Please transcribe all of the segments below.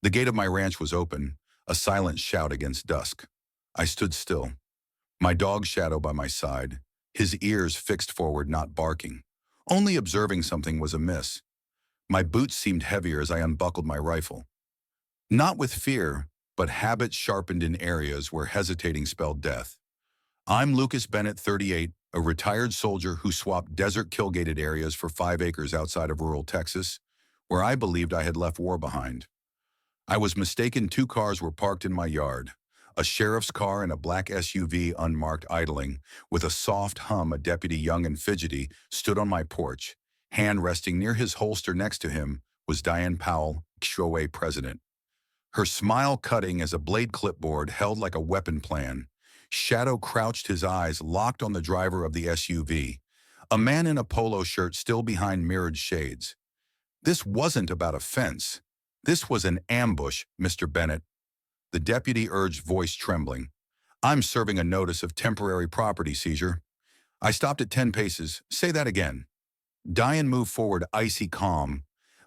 The gate of my ranch was open, a silent shout against dusk. I stood still, my dog Shadow by my side, his ears fixed forward, not barking. Only observing something was amiss. My boots seemed heavier as I unbuckled my rifle. Not with fear, but habit sharpened in areas where hesitating spelled death. I'm Lucas Bennett, 38, a retired soldier who swapped desert kill-gated areas for 5 acres outside of rural Texas, where I believed I had left war behind. I was mistaken. 2 cars were parked in my yard. A sheriff's car and a black SUV unmarked idling. With a soft hum, a deputy, young and fidgety, stood on my porch. Hand resting near his holster next to him was Diane Powell, HOA president. Her smile cutting as a blade clipboard held like a weapon plan. Shadow crouched, his eyes locked on the driver of the SUV, a man in a polo shirt still behind mirrored shades. This wasn't about a fence. This was an ambush, Mr. Bennett. The deputy urged, voice trembling. I'm serving a notice of temporary property seizure. I stopped at 10 paces. Say that again. Diane moved forward, icy calm.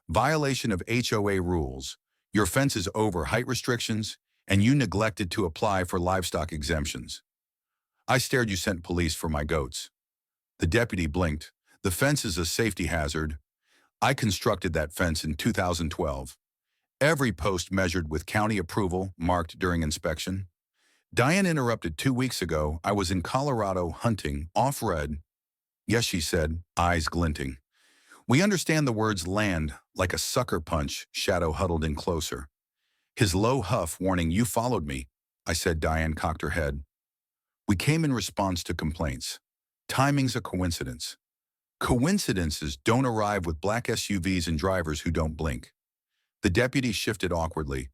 Violation of HOA rules. Your fence is over height restrictions, and you neglected to apply for livestock exemptions. I stared. You sent police for my goats. The deputy blinked. The fence is a safety hazard. I constructed that fence in 2012. Every post measured with county approval, marked during inspection. Diane interrupted. 2 weeks ago, I was in Colorado hunting, off-road. Yes, she said, eyes glinting. We understand the words land like a sucker punch. Shadow huddled in closer. His low huff warning, you followed me, I said. Diane cocked her head. We came in response to complaints. Timing's a coincidence. Coincidences don't arrive with black SUVs and drivers who don't blink. The deputy shifted awkwardly.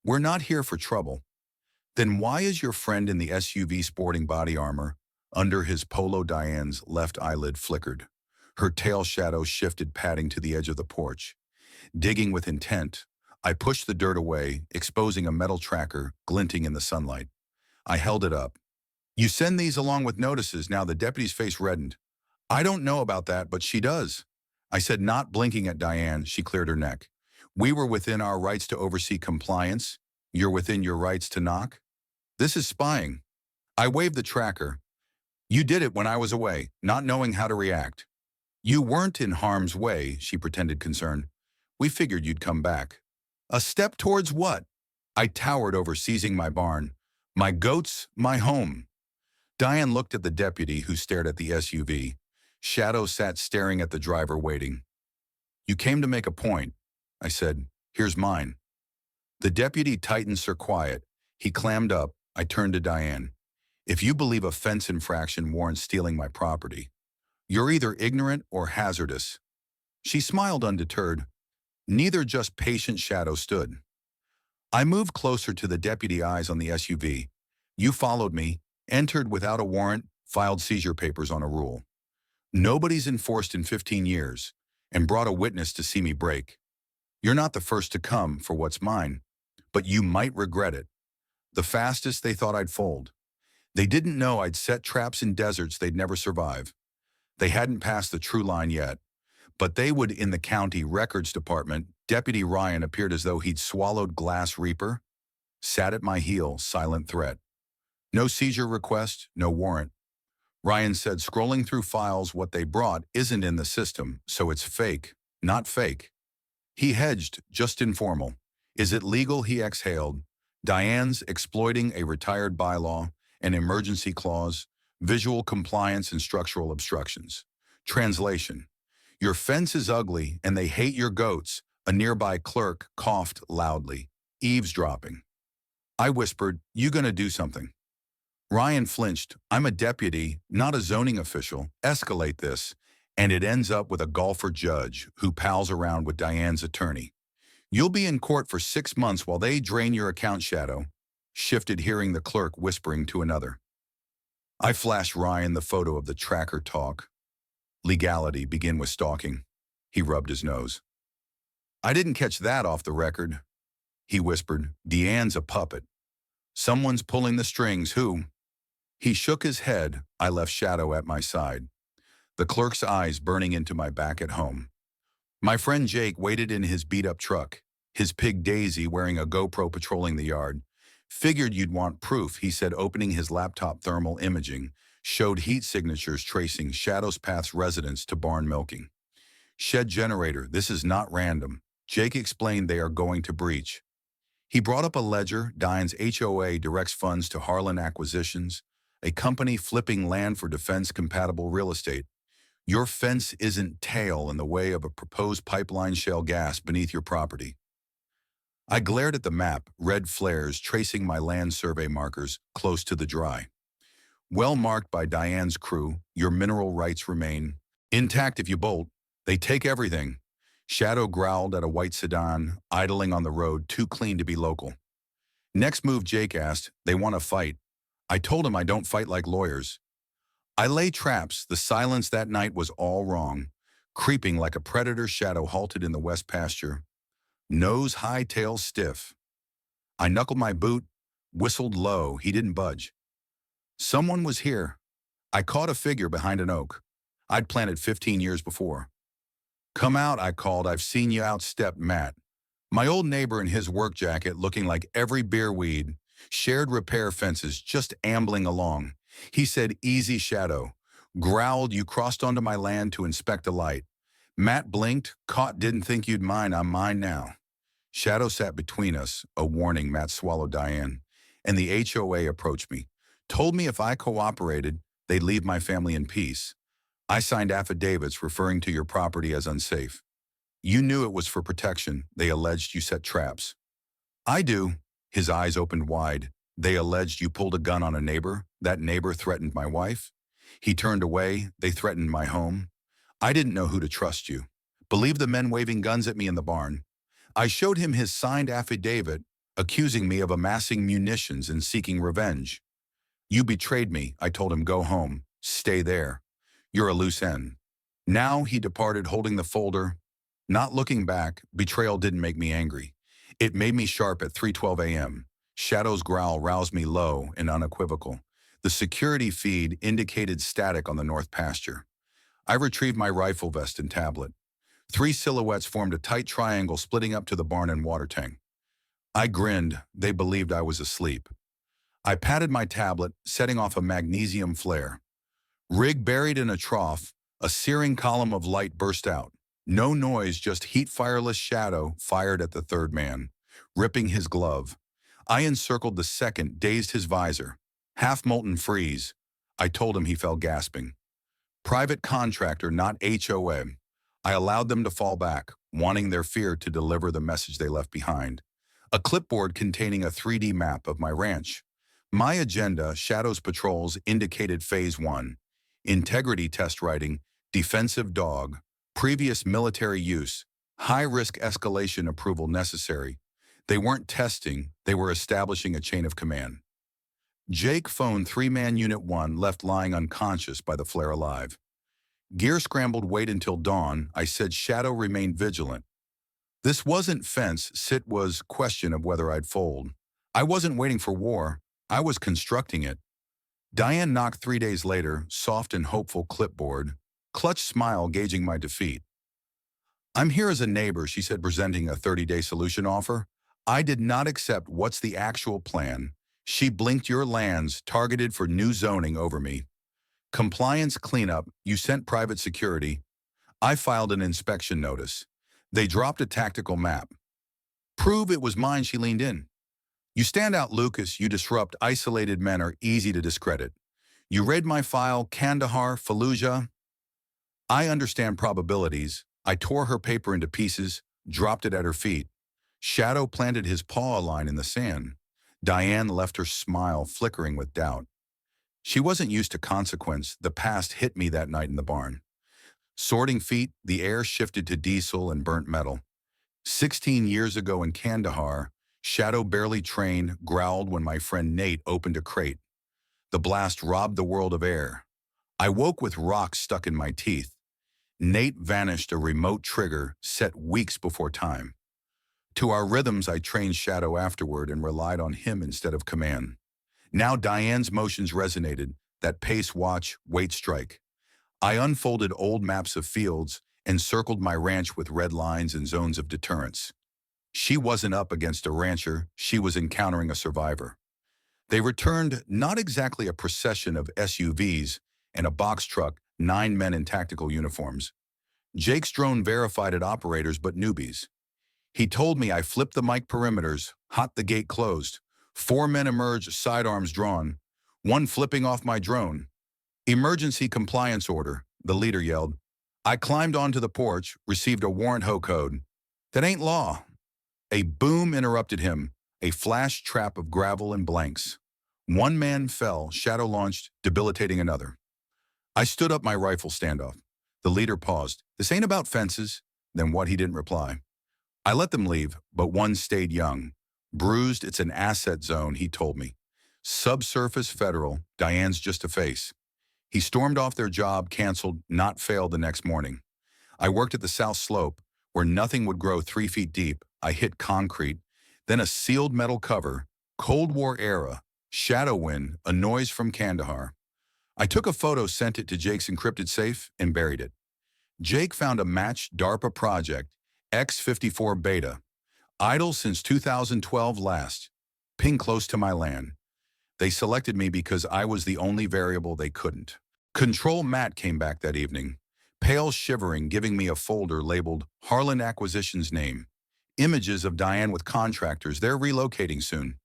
We're not here for trouble. Then why is your friend in the SUV sporting body armor? Under his polo, Diane's left eyelid flickered. Her tail shadow shifted, padding to the edge of the porch. Digging with intent, I pushed the dirt away, exposing a metal tracker glinting in the sunlight. I held it up. You send these along with notices. Now the deputy's face reddened. I don't know about that, but she does. I said, not blinking at Diane. She cleared her neck. We were within our rights to oversee compliance. You're within your rights to knock. This is spying. I waved the tracker. You did it when I was away, not knowing how to react. You weren't in harm's way, she pretended concerned. We figured you'd come back. A step towards what? I towered over, seizing my barn. My goats, my home. Diane looked at the deputy, who stared at the SUV. Shadow sat staring at the driver, waiting. You came to make a point, I said. Here's mine. The deputy tightened, Sir, quiet. He clammed up. I turned to Diane. If you believe a fence infraction warrants stealing my property, you're either ignorant or hazardous. She smiled, undeterred. Neither, just patient. Shadow stood. I moved closer to the deputy, eyes on the SUV. You followed me, entered without a warrant, filed seizure papers on a rule nobody's enforced in 15 years, and brought a witness to see me break. You're not the first to come for what's mine, but you might regret it. The fastest they thought I'd fold. They didn't know I'd set traps in deserts they'd never survive. They hadn't passed the true line yet, but they would. In the county records department, Deputy Ryan appeared as though he'd swallowed glass reaper, sat at my heel, silent threat. No seizure request, no warrant. Ryan said, scrolling through files, what they brought isn't in the system, so it's fake, not fake. He hedged, just informal. Is it legal? He exhaled. Diane's exploiting a retired bylaw, an emergency clause, visual compliance, and structural obstructions. Translation. Your fence is ugly and they hate your goats. A nearby clerk coughed loudly. Eavesdropping. I whispered, you gonna do something? Ryan flinched. I'm a deputy, not a zoning official. Escalate this, and it ends up with a golfer judge who pals around with Diane's attorney. You'll be in court for 6 months while they drain your account. Shadow shifted, hearing the clerk whispering to another. I flashed Ryan the photo of the tracker. Talk. Legality begin with stalking. He rubbed his nose. I didn't catch that off the record. He whispered, Deanne's a puppet. Someone's pulling the strings. Who? He shook his head. I left Shadow at my side, the clerk's eyes burning into my back at home. My friend Jake waited in his beat-up truck. His pig Daisy, wearing a GoPro patrolling the yard. Figured you'd want proof, he said, opening his laptop. Thermal imaging showed heat signatures tracing Shadow's Path's residence to barn milking. Shed generator, this is not random. Jake explained they are going to breach. He brought up a ledger. Diane's HOA directs funds to Harlan Acquisitions, a company flipping land for defense-compatible real estate. Your fence isn't tail in the way of a proposed pipeline shale gas beneath your property. I glared at the map, red flares tracing my land survey markers close to the dry. Well marked by Diane's crew, your mineral rights remain intact if you bolt. They take everything. Shadow growled at a white sedan, idling on the road, too clean to be local. Next move, Jake asked. They want to fight. I told him I don't fight like lawyers. I lay traps. The silence that night was all wrong. Creeping like a predator, Shadow halted in the west pasture. Nose high, tail stiff. I knuckled my boot, whistled low. He didn't budge. Someone was here. I caught a figure behind an oak. I'd planted 15 years before. Come out, I called. I've seen you outstep Matt. My old neighbor in his work jacket, looking like every beer weed, shared repair fences, just ambling along. He said, easy, Shadow. Growled, you crossed onto my land to inspect a light. Matt blinked, caught, didn't think you'd mind. I'm mine now. Shadow sat between us, a warning. Matt swallowed Diane, and the HOA approached me. Told me if I cooperated, they'd leave my family in peace. I signed affidavits referring to your property as unsafe. You knew it was for protection. They alleged you set traps. I do. His eyes opened wide. They alleged you pulled a gun on a neighbor. That neighbor threatened my wife. He turned away. They threatened my home. I didn't know who to trust you. Believe the men waving guns at me in the barn. I showed him his signed affidavit, accusing me of amassing munitions and seeking revenge. You betrayed me. I told him, go home. Stay there. You're a loose end. Now he departed holding the folder. Not looking back, betrayal didn't make me angry. It made me sharp at 3:12 a.m. Shadow's growl roused me low and unequivocal. The security feed indicated static on the north pasture. I retrieved my rifle vest and tablet. 3 silhouettes formed a tight triangle splitting up to the barn and water tank. I grinned. They believed I was asleep. I patted my tablet, setting off a magnesium flare. Rig buried in a trough, a searing column of light burst out. No noise, just heat. Fireless Shadow fired at the third man, ripping his glove. I encircled the second, dazed his visor. Half-molten freeze. I told him. He fell gasping. Private contractor, not HOA. I allowed them to fall back, wanting their fear to deliver the message they left behind. A clipboard containing a 3D map of my ranch. My agenda, Shadow's patrols, indicated Phase 1. Integrity test writing, defensive dog, previous military use, high-risk escalation approval necessary. They weren't testing, they were establishing a chain of command. Jake phoned 3-man Unit 1, left lying unconscious by the flare alive. Gear scrambled. Wait until dawn. I said. Shadow remained vigilant. This wasn't fence sit, was question of whether I'd fold. I wasn't waiting for war. I was constructing it. Diane knocked 3 days later, soft and hopeful. Clipboard. Clutch smile gauging my defeat. I'm here as a neighbor, she said, presenting a 30-day solution offer. I did not accept. What's the actual plan? She blinked. Your lands targeted for new zoning over me. Compliance cleanup. You sent private security. I filed an inspection notice. They dropped a tactical map. Prove it was mine. She leaned in. You stand out, Lucas. You disrupt. Isolated men are easy to discredit. You read my file. Kandahar, Fallujah. I understand probabilities. I tore her paper into pieces, dropped it at her feet. Shadow planted his paw a line in the sand. Diane left, her smile flickering with doubt. She wasn't used to consequence. The past hit me that night in the barn. Sorting feet, the air shifted to diesel and burnt metal. 16 years ago in Kandahar, Shadow, barely trained, growled when my friend Nate opened a crate. The blast robbed the world of air. I woke with rocks stuck in my teeth. Nate vanished, a remote trigger set weeks before time. To our rhythms, I trained Shadow afterward and relied on him instead of command. Now Diane's motions resonated, that pace, watch, wait, strike. I unfolded old maps of fields and circled my ranch with red lines and zones of deterrence. She wasn't up against a rancher, she was encountering a survivor. They returned not exactly a procession of SUVs and a box truck, 9 men in tactical uniforms. Jake's drone verified it operators but newbies. He told me I flipped the mic perimeters, hot the gate closed. 4 men emerged, sidearms drawn, one flipping off my drone. Emergency compliance order, the leader yelled. I climbed onto the porch, received a warrant HO code. That ain't law. A boom interrupted him, a flash trap of gravel and blanks. 1 man fell, shadow launched, debilitating another. I stood up my rifle standoff. The leader paused. This ain't about fences. Then what? He didn't reply. I let them leave, but one stayed young. Bruised, it's an asset zone, he told me. Subsurface federal, Diane's just a face. He stormed off their job, canceled, not failed the next morning. I worked at the South Slope, where nothing would grow 3 feet deep. I hit concrete, then a sealed metal cover, Cold War era, shadow wind, a noise from Kandahar. I took a photo, sent it to Jake's encrypted safe, and buried it. Jake found a matched DARPA project, X-54 Beta, idle since 2012 last, ping close to my land. They selected me because I was the only variable they couldn't. Control Matt came back that evening, pale shivering, giving me a folder labeled Harlan Acquisitions name. Images of Diane with contractors, they're relocating soon.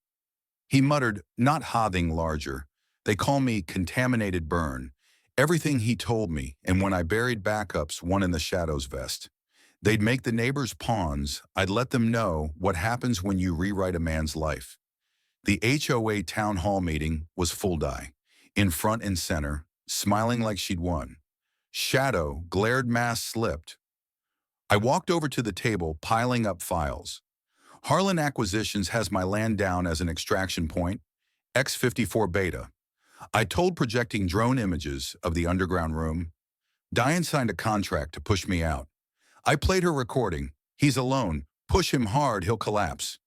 He muttered, not hothing larger. They call me contaminated burn. Everything he told me, and when I buried backups, one in the shadows vest. They'd make the neighbors pawns. I'd let them know what happens when you rewrite a man's life. The HOA town hall meeting was full die, in front and center, smiling like she'd won. Shadow, glared mask slipped. I walked over to the table, piling up files. Harlan Acquisitions has my land down as an extraction point, X-54 Beta. I told projecting drone images of the underground room. Diane signed a contract to push me out. I played her recording. He's alone. Push him hard, he'll collapse.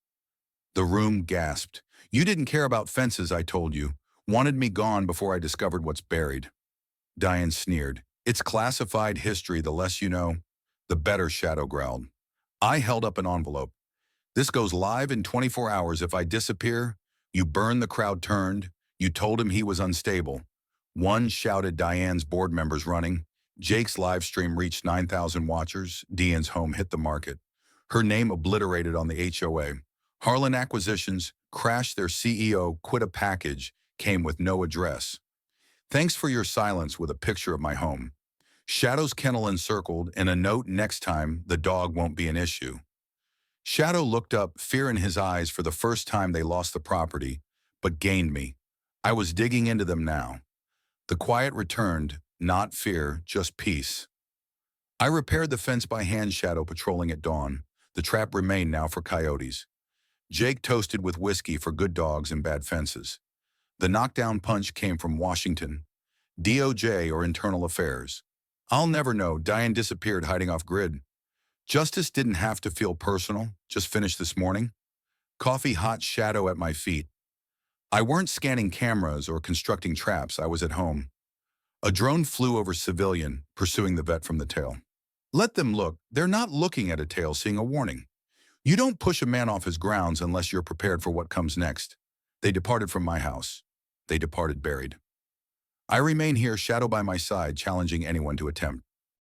The room gasped. You didn't care about fences, I told you. Wanted me gone before I discovered what's buried. Diane sneered. It's classified history, the less you know, the better, Shadow growled. I held up an envelope. This goes live in 24 hours. If I disappear, you burn. The crowd turned. You told him he was unstable. One shouted. Diane's board members running. Jake's live stream reached 9,000 watchers. Diane's home hit the market. Her name obliterated on the HOA. Harlan Acquisitions crashed. Their CEO quit. A package came with no address. Thanks for your silence, with a picture of my home. Shadow's kennel encircled and a note, next time the dog won't be an issue. Shadow looked up, fear in his eyes. For the first time they lost the property, but gained me. I was digging into them now. The quiet returned, not fear, just peace. I repaired the fence by hand, Shadow patrolling at dawn. The trap remained now for coyotes. Jake toasted with whiskey for good dogs and bad fences. The knockdown punch came from Washington, DOJ or Internal Affairs. I'll never know. Diane disappeared, hiding off grid. Justice didn't have to feel personal, just finished this morning. Coffee hot, Shadow at my feet. I weren't scanning cameras or constructing traps, I was at home. A drone flew over civilian, pursuing the vet from the tail. Let them look. They're not looking at a tail, seeing a warning. You don't push a man off his grounds unless you're prepared for what comes next. They departed from my house. They departed buried. I remain here, Shadow by my side, challenging anyone to attempt.